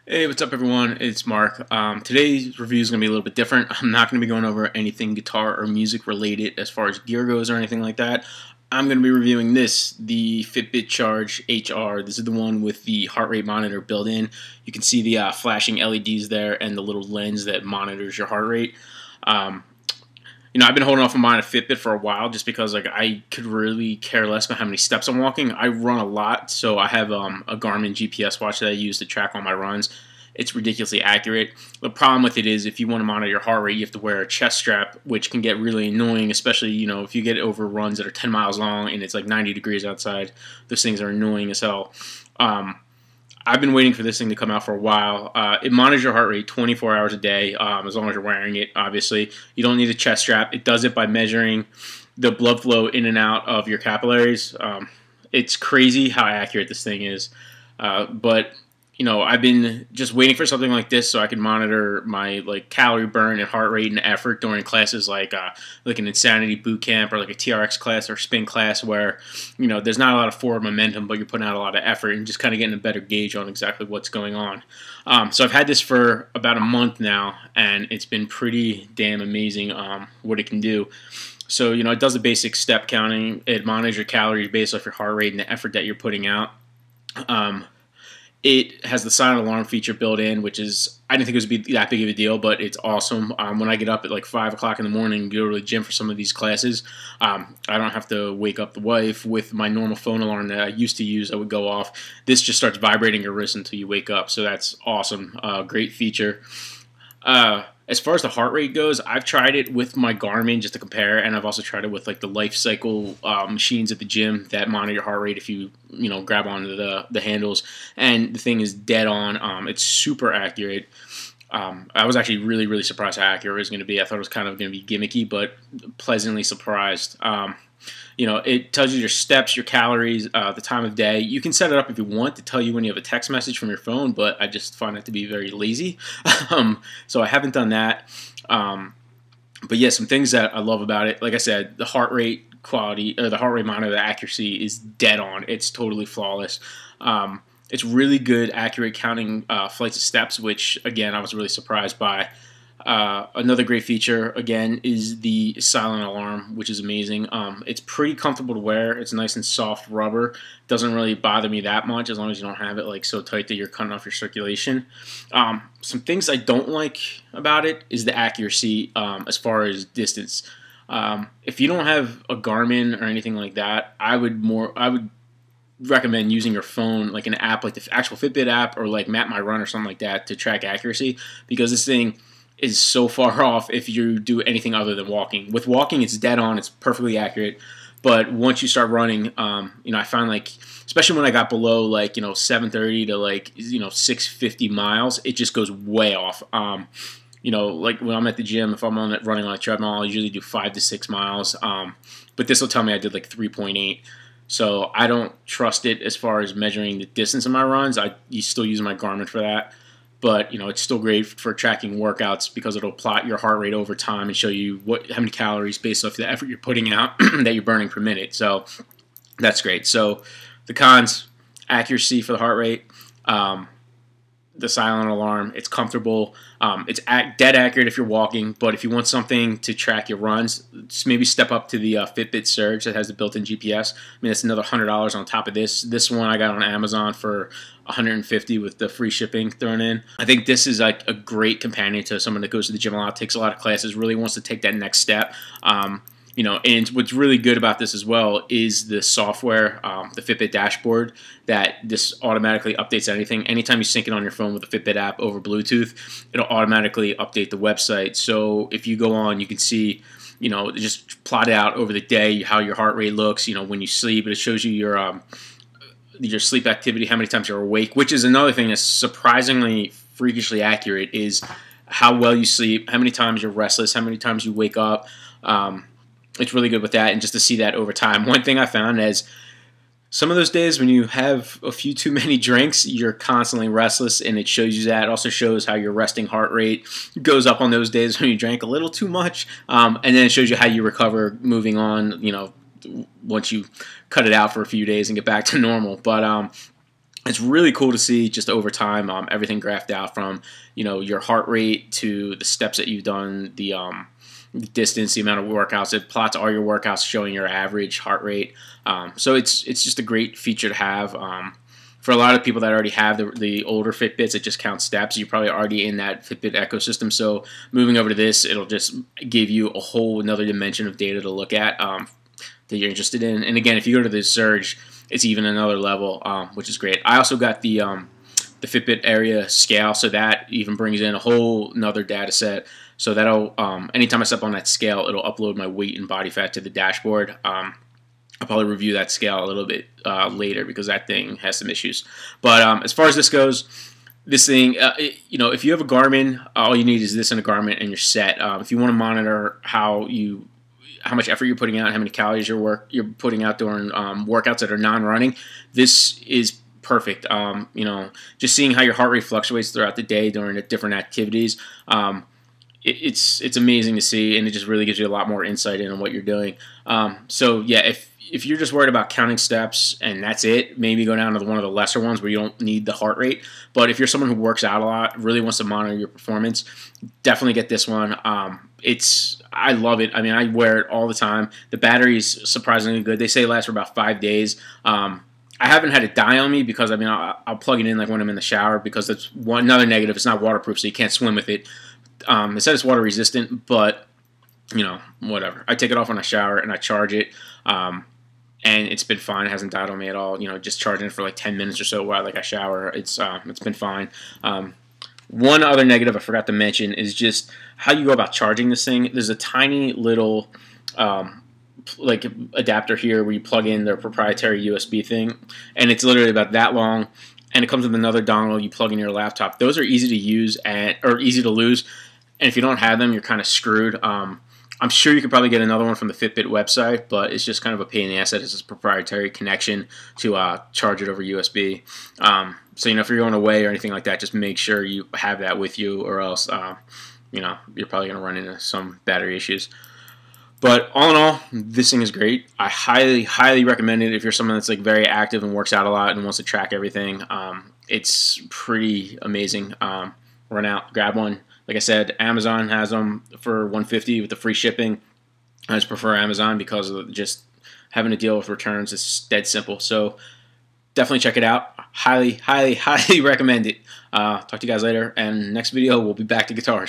Hey, what's up, everyone? It's Mark. Today's review is going to be a little bit different. I'm not going to be going over anything guitar or music related as far as gear goes or anything like that. I'm going to be reviewing the Fitbit Charge HR. This is the one with the heart rate monitor built in. You can see the flashing LEDs there and the little lens that monitors your heart rate. Um, I've been holding off on buying a Fitbit for a while just because I could really care less about how many steps I'm walking. I run a lot, so I have a Garmin GPS watch that I use to track all my runs. It's ridiculously accurate. The problem with it is if you want to monitor your heart rate, you have to wear a chest strap, which can get really annoying, especially if you get over runs that are 10 miles long and it's like 90 degrees outside. Those things are annoying as hell. I've been waiting for this thing to come out for a while. It monitors your heart rate 24 hours a day, as long as you're wearing it, obviously. You don't need a chest strap. It does it by measuring the blood flow in and out of your capillaries. It's crazy how accurate this thing is. But I've been just waiting for something like this so I can monitor my calorie burn and heart rate and effort during classes like an Insanity boot camp or like a TRX class or spin class where there's not a lot of forward momentum, but you're putting out a lot of effort and just kind of getting a better gauge on exactly what's going on. So I've had this for about a month now, and it's been pretty damn amazing what it can do. So it does the basic step counting. It monitors your calories based off your heart rate and the effort that you're putting out. It has the silent alarm feature built in, which is, I didn't think it was be that big of a deal, but it's awesome. When I get up at like 5 o'clock in the morning and go to the gym for some of these classes, I don't have to wake up the wife with my normal phone alarm that I used to use that would go off. This just starts vibrating your wrist until you wake up, so that's awesome. Great feature. As far as the heart rate goes, I've tried it with my Garmin just to compare, and I've also tried it with the Life Cycle machines at the gym that monitor your heart rate if you grab onto the handles, and the thing is dead on. It's super accurate. I was actually really surprised how accurate it was going to be. I thought it was kind of going to be gimmicky, but pleasantly surprised. It tells you your steps, your calories, the time of day. You can set it up if you want to tell you when you have a text message from your phone, but I just find it to be very lazy. So I haven't done that. But yeah, some things that I love about it. Like I said, the heart rate quality, or the heart rate monitor, the accuracy is dead on. It's totally flawless. It's really good, accurate counting flights of steps, which again I was really surprised by. Another great feature, again, is the silent alarm, which is amazing. It's pretty comfortable to wear. It's nice and soft rubber. Doesn't really bother me that much as long as you don't have it so tight that you're cutting off your circulation. Some things I don't like about it is the accuracy as far as distance. If you don't have a Garmin or anything like that, I would recommend using your phone, like an app like the actual Fitbit app or like Map My Run or something like that to track accuracy, because this thing is so far off if you do anything other than walking. With walking, it's dead on, it's perfectly accurate, but once you start running, I found especially when I got below 730 to 650 miles, it just goes way off. Like when I'm at the gym, if I'm running on a treadmill, I usually do 5 to 6 miles, but this will tell me I did 3.8. So I don't trust it as far as measuring the distance of my runs. I still use my Garmin for that. But it's still great for tracking workouts because it'll plot your heart rate over time and show you how many calories based off the effort you're putting out that you're burning per minute. So that's great. So the cons: accuracy for the heart rate, the silent alarm. It's comfortable. It's dead accurate if you're walking, but if you want something to track your runs, just maybe step up to the Fitbit Surge that has the built-in GPS. I mean, it's another $100 on top of this. This one I got on Amazon for $150 with the free shipping thrown in. I think this is a great companion to someone that goes to the gym a lot, takes a lot of classes, really wants to take that next step. And what's really good about this as well is the software, the Fitbit dashboard, that this automatically updates anything. Anytime you sync it on your phone with the Fitbit app over Bluetooth, it'll automatically update the website. So if you go on, you can see, just plot out over the day how your heart rate looks, when you sleep. It shows you your sleep activity, how many times you're awake, which is another thing that's surprisingly freakishly accurate, is how well you sleep, how many times you're restless, how many times you wake up. It's really good with that, and just to see that over time. One thing I found is some of those days when you have a few too many drinks, you're constantly restless, and it shows you that. It also shows how your resting heart rate goes up on those days when you drank a little too much, and then it shows you how you recover moving on, once you cut it out for a few days and get back to normal. But It's really cool to see just over time, everything graphed out from, you know, your heart rate to the steps that you've done, the distance, the amount of workouts. It plots all your workouts showing your average heart rate. So it's just a great feature to have. For a lot of people that already have the older Fitbits, it just counts steps. You're probably already in that Fitbit ecosystem. So moving over to this, it'll just give you a whole another dimension of data to look at that you're interested in. And again, if you go to the Surge, it's even another level, which is great. I also got the Fitbit area scale, so that even brings in a whole another data set. So that'll anytime I step on that scale, it'll upload my weight and body fat to the dashboard. I'll probably review that scale a little bit later because that thing has some issues. But as far as this goes, this thing, you know, if you have a Garmin, all you need is this and a Garmin, and you're set. If you want to monitor how much effort you're putting out, how many calories you're putting out during workouts that are non-running, this is perfect. You know, just seeing how your heart rate fluctuates throughout the day during the different activities, it's amazing to see, and it just really gives you a lot more insight into what you're doing. So yeah, if you're just worried about counting steps and that's it, maybe go down to one of the lesser ones where you don't need the heart rate. But if you're someone who works out a lot, really wants to monitor your performance, definitely get this one. I love it. I mean, I wear it all the time. The battery's surprisingly good. They say it lasts for about 5 days. I haven't had it die on me because, I mean, I'll plug it in like when I'm in the shower because that's another negative. It's not waterproof, so you can't swim with it. It says it's water resistant, but, you know, whatever. I take it off when I shower and I charge it. And it's been fine. It hasn't died on me at all. You know, just charging it for like 10 minutes or so while I shower. It's been fine. One other negative I forgot to mention is just how you go about charging this thing. There's a tiny little like adapter here where you plug in their proprietary USB thing, and it's literally about that long. And it comes with another dongle you plug in your laptop. Those are easy to use or easy to lose. And if you don't have them, you're kind of screwed. I'm sure you could probably get another one from the Fitbit website, but it's just kind of a pain in the ass that it's this proprietary connection to charge it over USB. So, you know, if you're going away or anything like that, just make sure you have that with you, or else, you know, you're probably going to run into some battery issues. But all in all, this thing is great. I highly, highly recommend it if you're someone that's like very active and works out a lot and wants to track everything. It's pretty amazing. Run out, grab one. Like I said, Amazon has them for $150 with the free shipping. I just prefer Amazon because of just having to deal with returns. It's dead simple. So definitely check it out. Highly, highly, highly recommend it. Talk to you guys later. And next video, we'll be back to guitars.